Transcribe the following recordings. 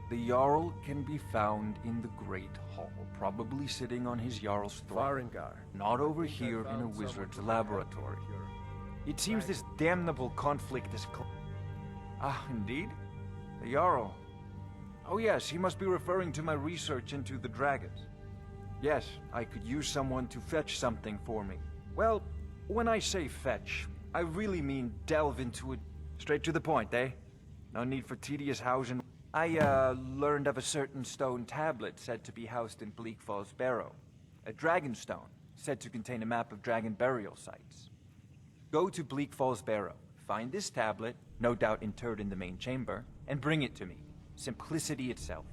The Jarl can be found in the Great Hall, probably sitting on his Jarl's throne. Not over here in a wizard's laboratory. It seems this damnable conflict is indeed? The Jarl. Oh yes, he must be referring to my research into the dragons. Yes, I could use someone to fetch something for me. Well, when I say fetch, I really mean delve into it. Straight to the point, eh? No need for tedious housing. I learned of a certain stone tablet said to be housed in Bleak Falls Barrow. A dragon stone, said to contain a map of dragon burial sites. Go to Bleak Falls Barrow, find this tablet, no doubt interred in the main chamber, and bring it to me. Simplicity itself.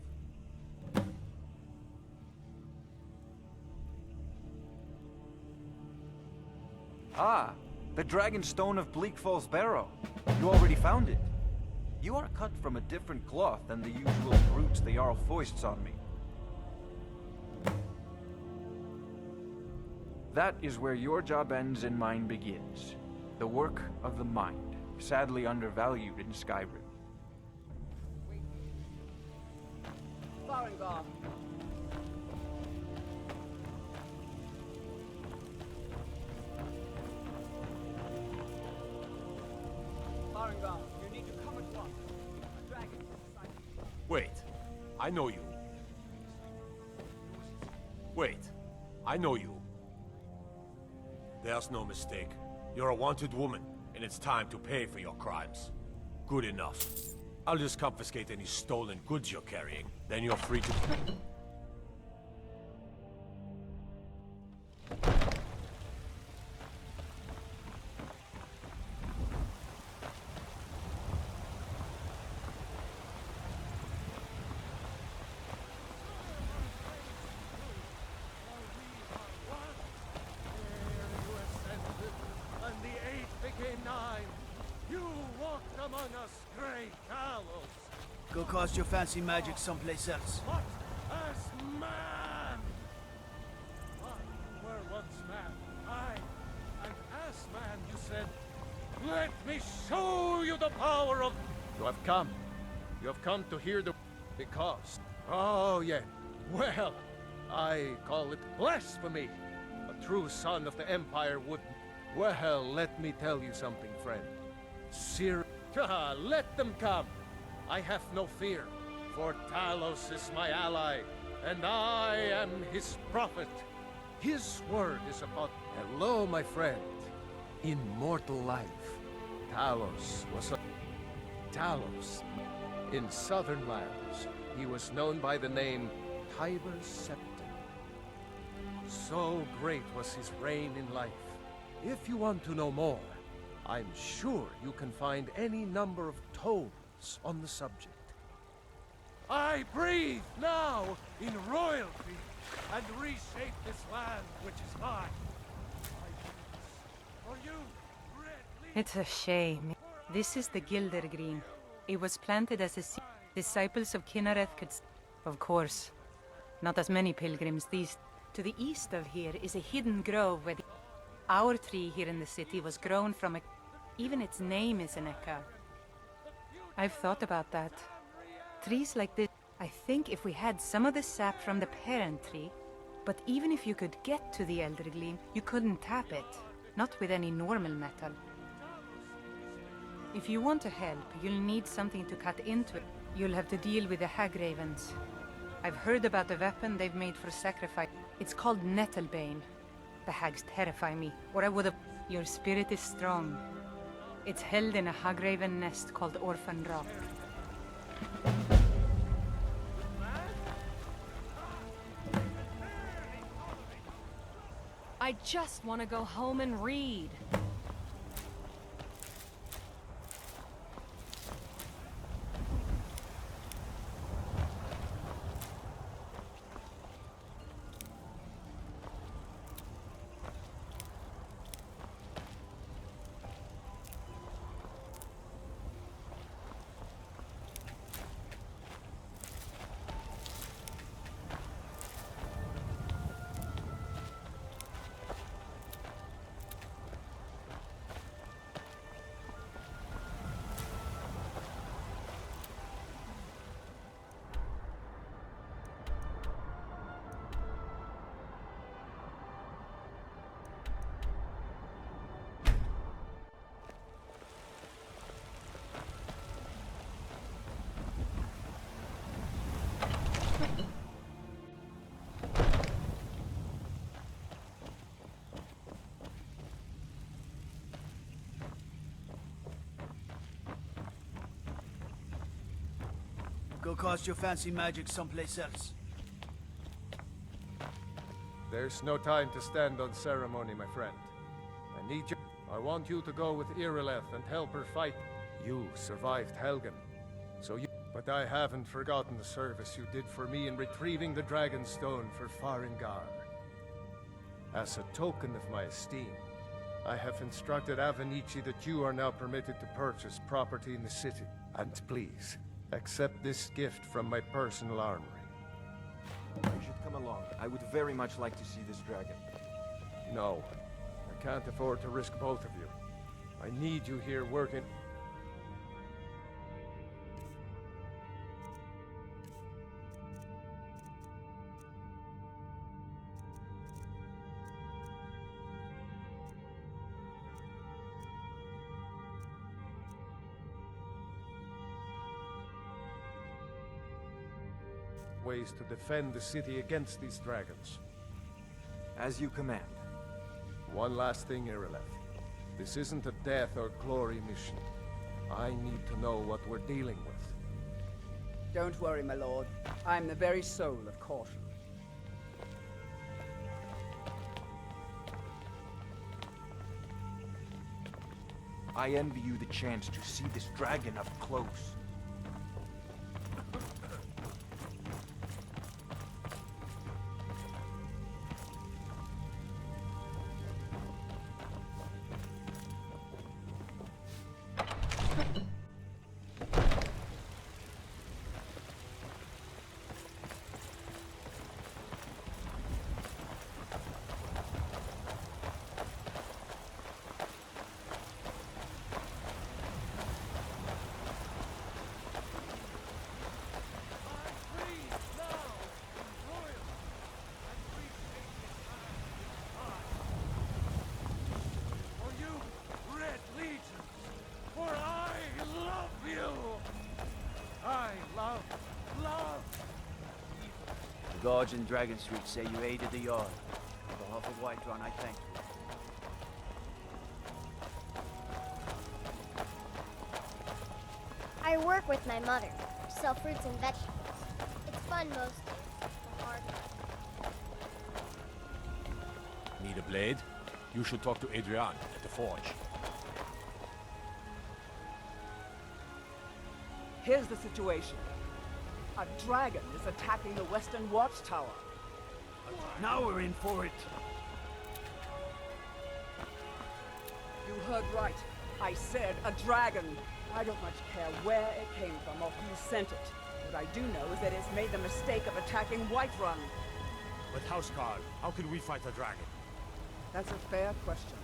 Ah, the Dragon Stone of Bleak Falls Barrow. You already found it. You are cut from a different cloth than the usual brutes the Jarl foists on me. That is where your job ends and mine begins. The work of the mind, sadly undervalued in Skyrim. Farengar. Farengar, you need to come at once. A dragon is inside. Wait, I know you. Wait, I know you. There's no mistake. You're a wanted woman, and it's time to pay for your crimes. Good enough. I'll just confiscate any stolen goods you're carrying, then you're free to... Go cast your fancy magic someplace else. What? As man! I were once man. I, and as man, you said, let me show you the power of... You have come. You have come to hear the... because... Oh, yeah. Well, I call it blasphemy. A true son of the Empire would... Well, let me tell you something, friend. Let them come. I have no fear, for Talos is my ally, and I am his prophet. His word is about... Hello, my friend. Immortal life. Talos was a... Talos. In southern lands, he was known by the name Tiber Septim. So great was his reign in life. If you want to know more, I'm sure you can find any number of tomes on the subject. I breathe now in royalty and reshape this land which is mine. For you, It's a shame. This is the Gilder Green. It was planted as a seed. Disciples of Kinnereth could... Of course. Not as many pilgrims these... To the east of here is a hidden grove where our tree here in the city was grown from a... Even its name is an echo. I've thought about that. Trees like this, I think if we had some of the sap from the parent tree, but even if you could get to the Elder Gleam, you couldn't tap it. Not with any normal metal. If you want to help, you'll need something to cut into it. You'll have to deal with the Hag Ravens. I've heard about the weapon they've made for sacrifice. It's called Nettlebane. The hags terrify me, or I would have... Your spirit is strong. It's held in a Hagraven nest called Orphan Rock. I just want to go home and read. Go cast your fancy magic someplace else. There's no time to stand on ceremony, my friend. I need you. I want you to go with Irileth and help her fight. You survived Helgen, so you... But I haven't forgotten the service you did for me in retrieving the Dragon Stone for Farengar. As a token of my esteem, I have instructed Avenici that you are now permitted to purchase property in the city. And please, accept this gift from my personal armory. You should come along. I would very much like to see this dragon. No, I can't afford to risk both of you. I need you here working... ways to defend the city against these dragons. As you command. One last thing, Irileth. This isn't a death or glory mission. I need to know what we're dealing with. Don't worry, my lord. I'm the very soul of caution. I envy you the chance to see this dragon up close. The guards in Dragon Street say you aided the Yard. On behalf of Whiterun, I thank you. I work with my mother. Sell fruits and vegetables. It's fun most days. The hard work. Need a blade? You should talk to Adrian at the forge. Here's the situation. A dragon is attacking the Western Watchtower. Now we're in for it. You heard right. I said a dragon. I don't much care where it came from or who sent it. What I do know is that it's made the mistake of attacking Whiterun. But Houseguard, how can we fight a dragon? That's a fair question.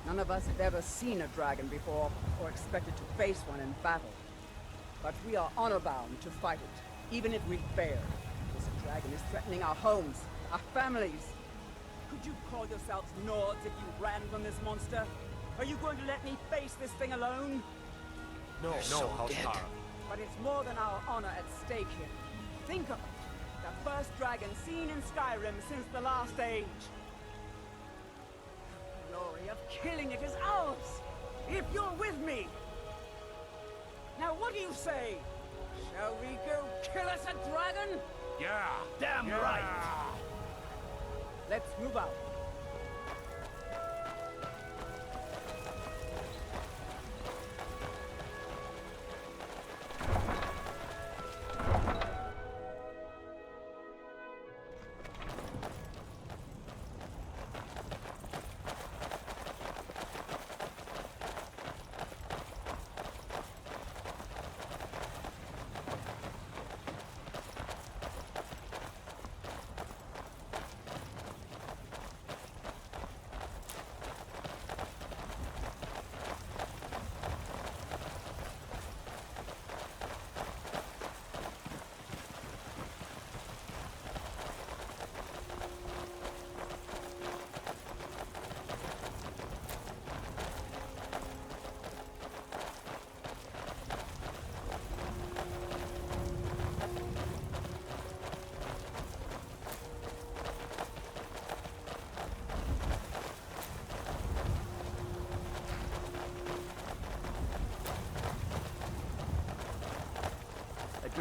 None of us have ever seen a dragon before, or expected to face one in battle. But we are honor-bound to fight it, even if we fail. This dragon is threatening our homes, our families. Could you call yourselves Nords if you ran from this monster? Are you going to let me face this thing alone? No, Houseguard. But it's more than our honor at stake here. Think of it. The first dragon seen in Skyrim since the last age. The glory of killing it is ours, if you're with me. Now what do you say? Shall we go kill us a dragon? Yeah! Damn yeah. right! Let's move out.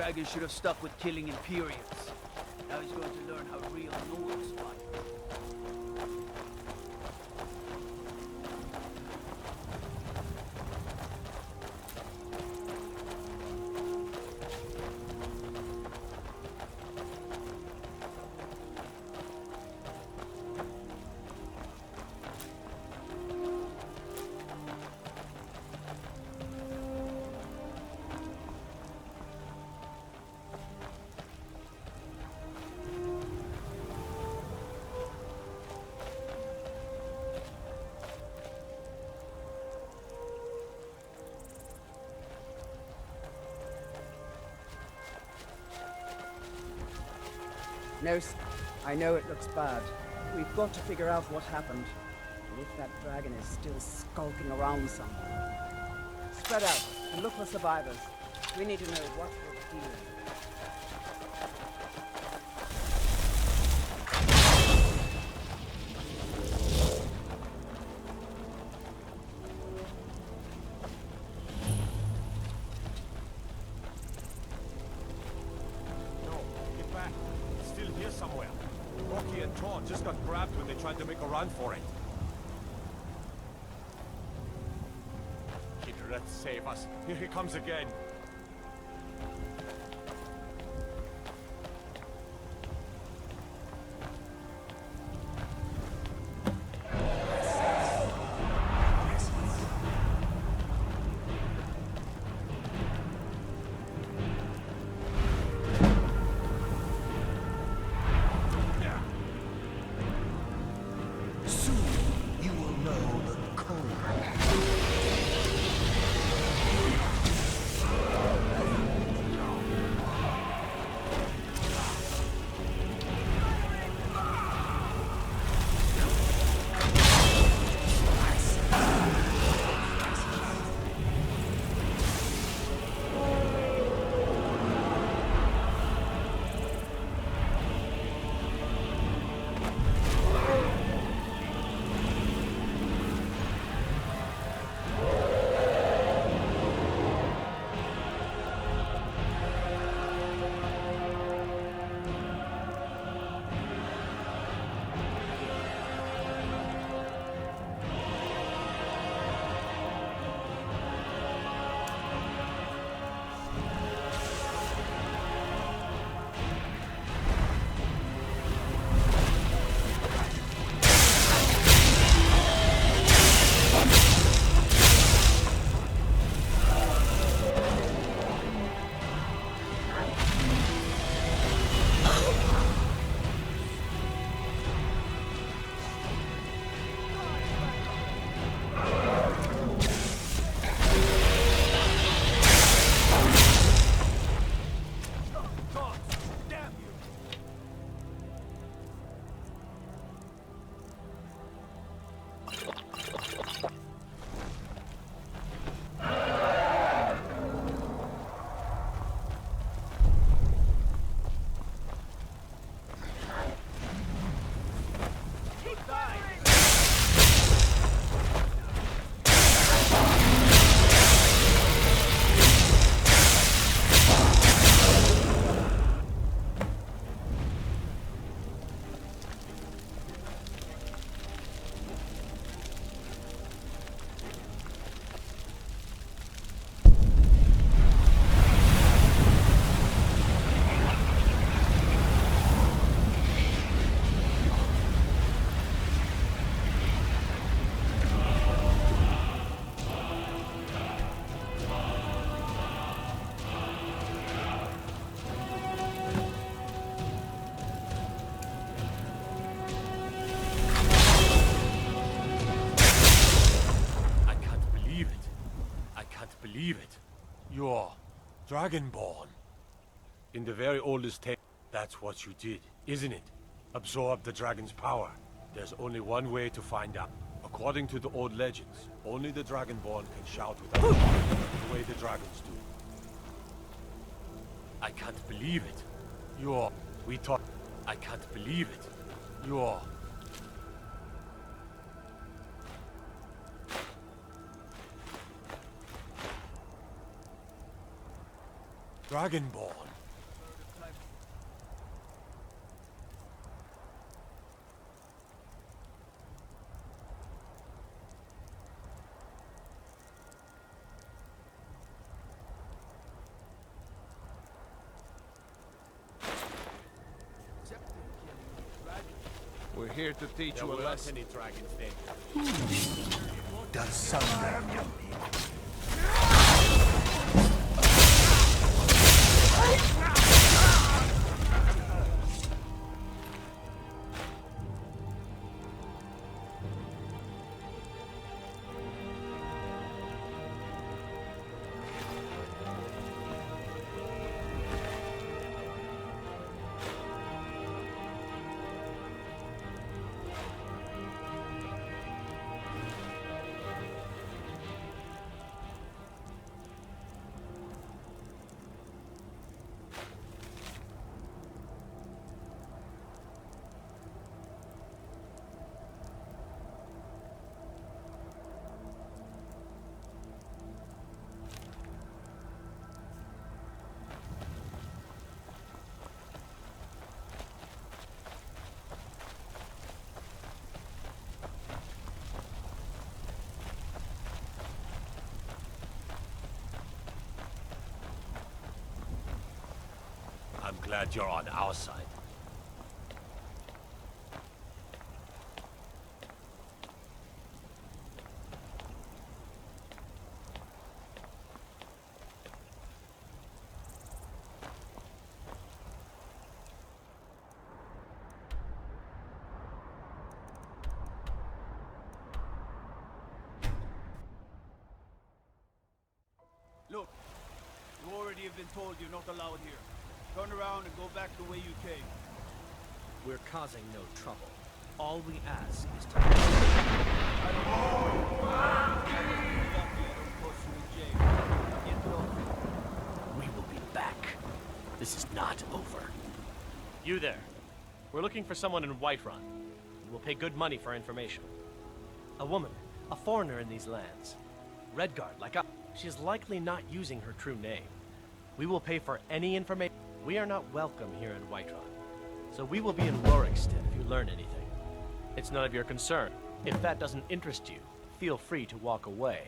dragon should have stuck with killing Imperials. Now he's going to learn how real nobles fight. No, I know it looks bad. We've got to figure out what happened. And if that dragon is still skulking around somewhere. Spread out and look for survivors. We need to know what we're dealing with. Somewhere. Rocky and Torn just got grabbed when they tried to make a run for it. Kidret, save us. Here he comes again. Believe it. You're Dragonborn. In the very oldest tale, that's what you did, isn't it? Absorb the dragon's power. There's only one way to find out. According to the old legends, only the Dragonborn can shout without the way the dragons do. I can't believe it. I can't believe it. You're... Dragonborn. We're here to teach There you a weren't lesson. any dragons then. Does sundown yummy? I'm glad you're on our side. Look, you already have been told you're not allowed here. Turn around and go back the way you came. We're causing no trouble. All we ask is to... We will be back. This is not over. You there. We're looking for someone in Whiterun. We will pay good money for information. A woman, a foreigner in these lands. Redguard, like us. She is likely not using her true name. We will pay for any information. We are not welcome here in Whiterun. So we will be in Rorikstead if you learn anything. It's none of your concern. If that doesn't interest you, feel free to walk away.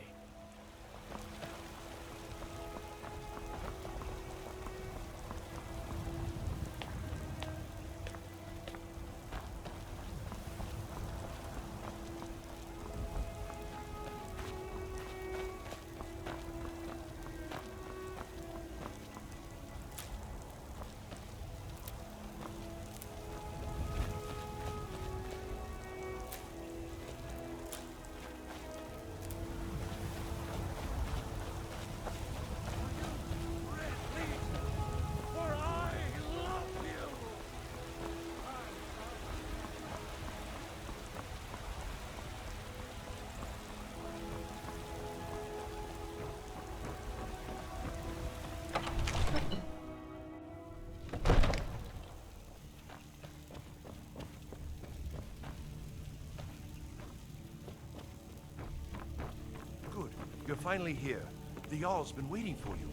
You're finally here. The Jarl's been waiting for you.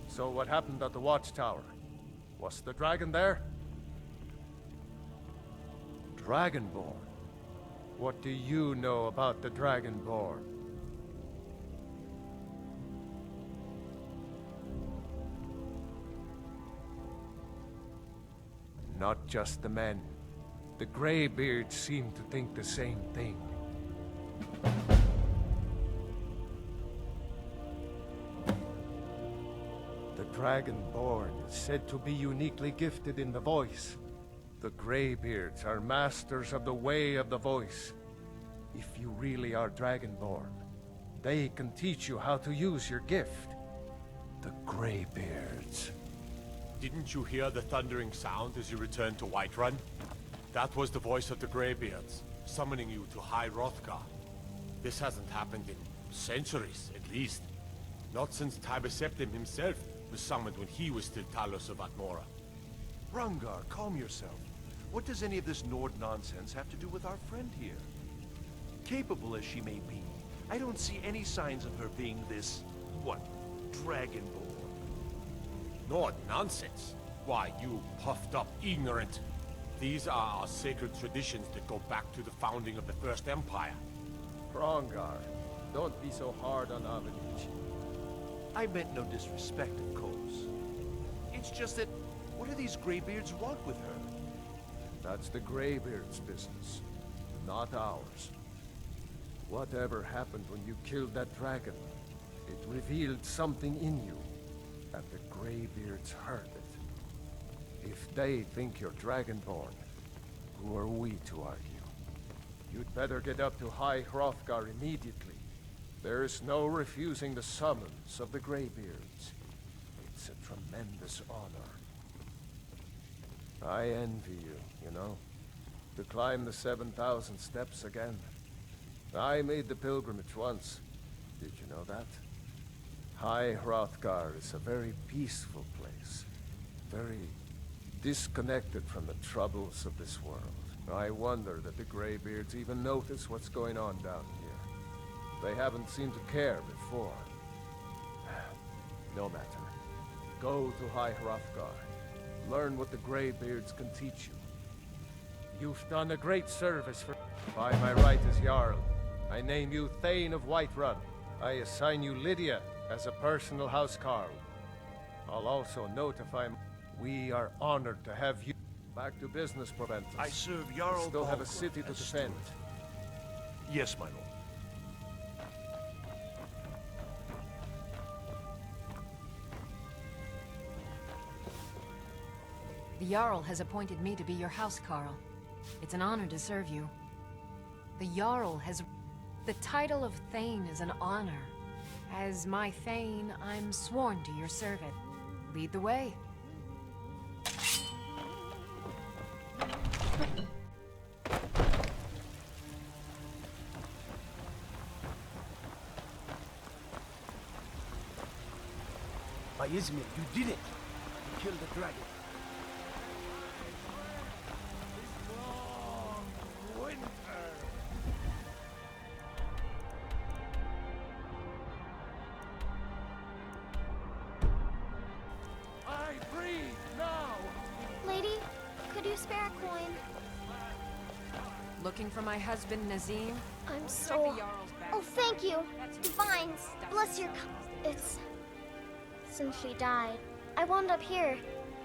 So what happened at the watchtower? Was the dragon there? Dragonborn? What do you know about the Dragonborn? Not just the men. The Greybeards seem to think the same thing. Dragonborn is said to be uniquely gifted in the voice. The Greybeards are masters of the way of the voice. If you really are Dragonborn, they can teach you how to use your gift. The Greybeards. Didn't you hear the thundering sound as you returned to Whiterun? That was the voice of the Greybeards, summoning you to High Hrothgar. This hasn't happened in centuries, at least. Not since Tiber Septim himself was summoned when he was still Talos of Atmora. Rungar, calm yourself. What does any of this Nord nonsense have to do with our friend here? Capable as she may be, I don't see any signs of her being this, what, Dragonborn. Nord nonsense? Why, you puffed up ignorant. These are our sacred traditions that go back to the founding of the First Empire. Hrongar, don't be so hard on Avenich. I meant no disrespect, of course. It's just that, what do these Greybeards want with her? That's the Greybeard's business, not ours. Whatever happened when you killed that dragon, it revealed something in you, and the Greybeards heard it. If they think you're Dragonborn, who are we to argue? You'd better get up to High Hrothgar immediately. There's no refusing the summons of the Greybeards. It's a tremendous honor. I envy you, you know, to climb the 7,000 steps again. I made the pilgrimage once. Did you know that? High Hrothgar is a very peaceful place. Very disconnected from the troubles of this world. I wonder that the Greybeards even notice what's going on down here. They haven't seemed to care before. No matter. Go to High Hrothgar. Learn what the Greybeards can teach you. You've done a great service for... By my right as Jarl, I name you Thane of Whiterun. I assign you Lydia as a personal housecarl. I'll also notify... We are honored to have you... Back to business, Proventus. I serve Jarl. We still have a city to defend. Yes, my lord. The Jarl has appointed me to be your housecarl. It's an honor to serve you. The Jarl has... The title of Thane is an honor. As my Thane, I'm sworn to your service. Lead the way. By Izmir, you did it! You killed the dragon. I breathe now! Lady, could you spare a coin? Looking for my husband, Nazim? I'm so... Oh, thank you. Divines, bless your... It's... Since she died, I wound up here,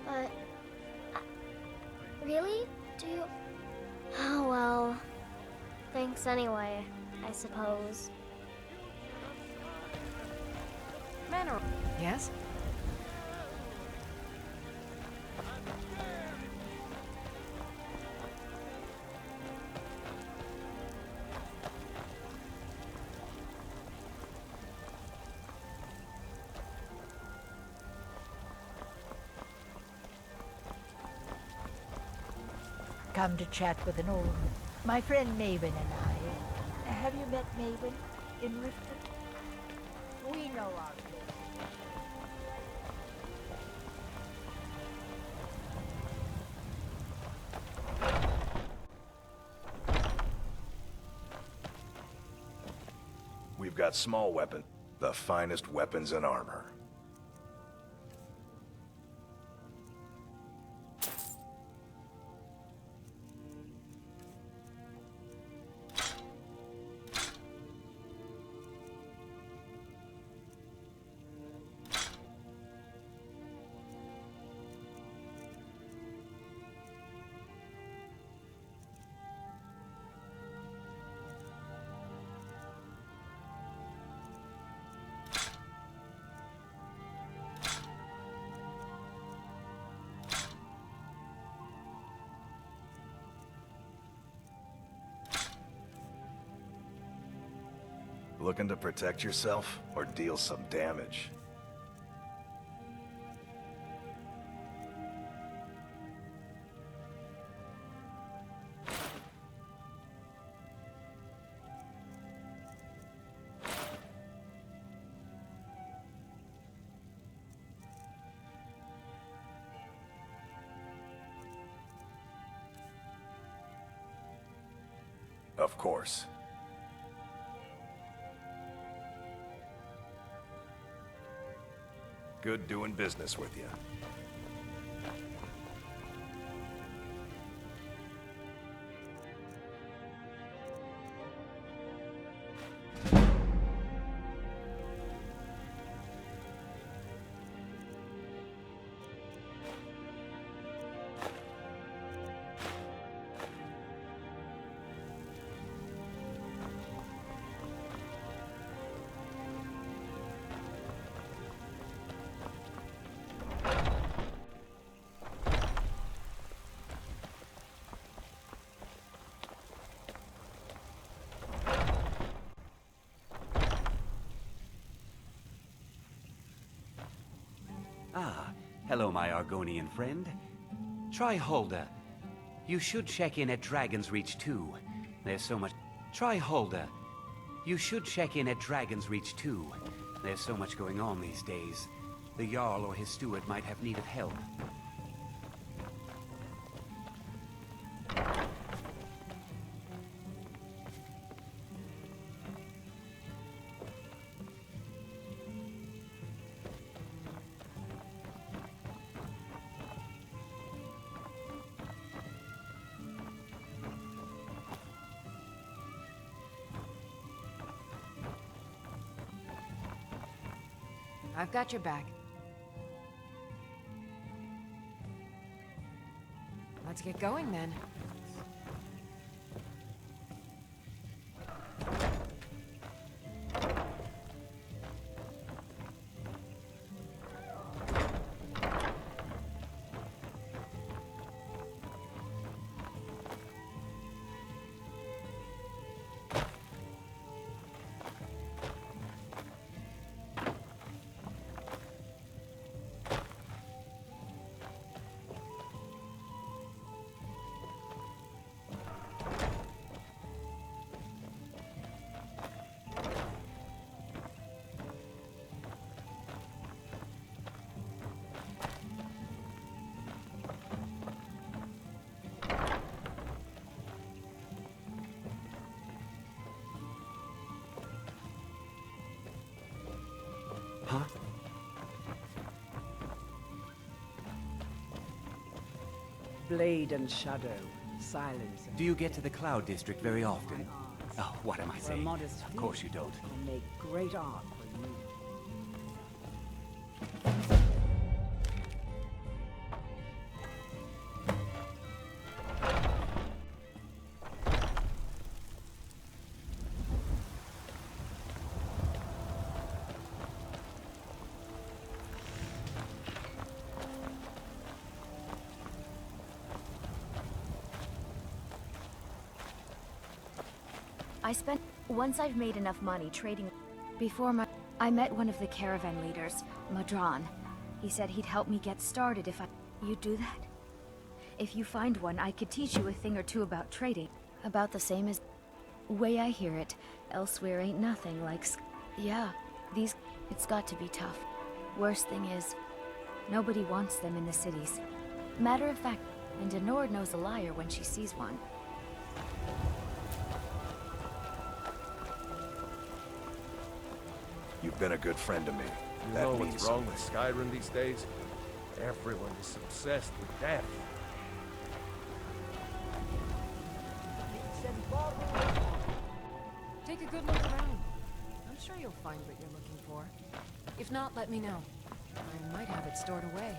but... Really? Do you... Oh, well... Thanks anyway, I suppose. Manor. Yes? Come to chat with an old... My friend Maven and I. Have you met Maven in Riften? We know our... We've got small weapons, the finest weapons and armor. Looking to protect yourself or deal some damage? Of course. Good doing business with you. Ah, hello, my Argonian friend. Try Hulda. You should check in at Dragon's Reach too. There's so much... Try Hulda. You should check in at Dragon's Reach too. There's so much going on these days. The Jarl or his steward might have need of help. I've got your back. Let's get going then. Huh? Blade and shadow, silence. Do you get to the Cloud District very often? Oh, what am I For a saying? modest Of course you don't. Can make great art for you. Once I've made enough money trading... I met one of the caravan leaders, Madran. He said he'd help me get started if You'd do that? If you find one, I could teach you a thing or two about trading. About the same as... Way I hear it, elsewhere ain't nothing like... Yeah, these... It's got to be tough. Worst thing is, nobody wants them in the cities. Matter of fact, and Denord knows a liar when she sees one. You've been a good friend to me. You That know means what's wrong something. with Skyrim these days? Everyone is obsessed with death. Take a good look around. I'm sure you'll find what you're looking for. If not, let me know. I might have it stored away.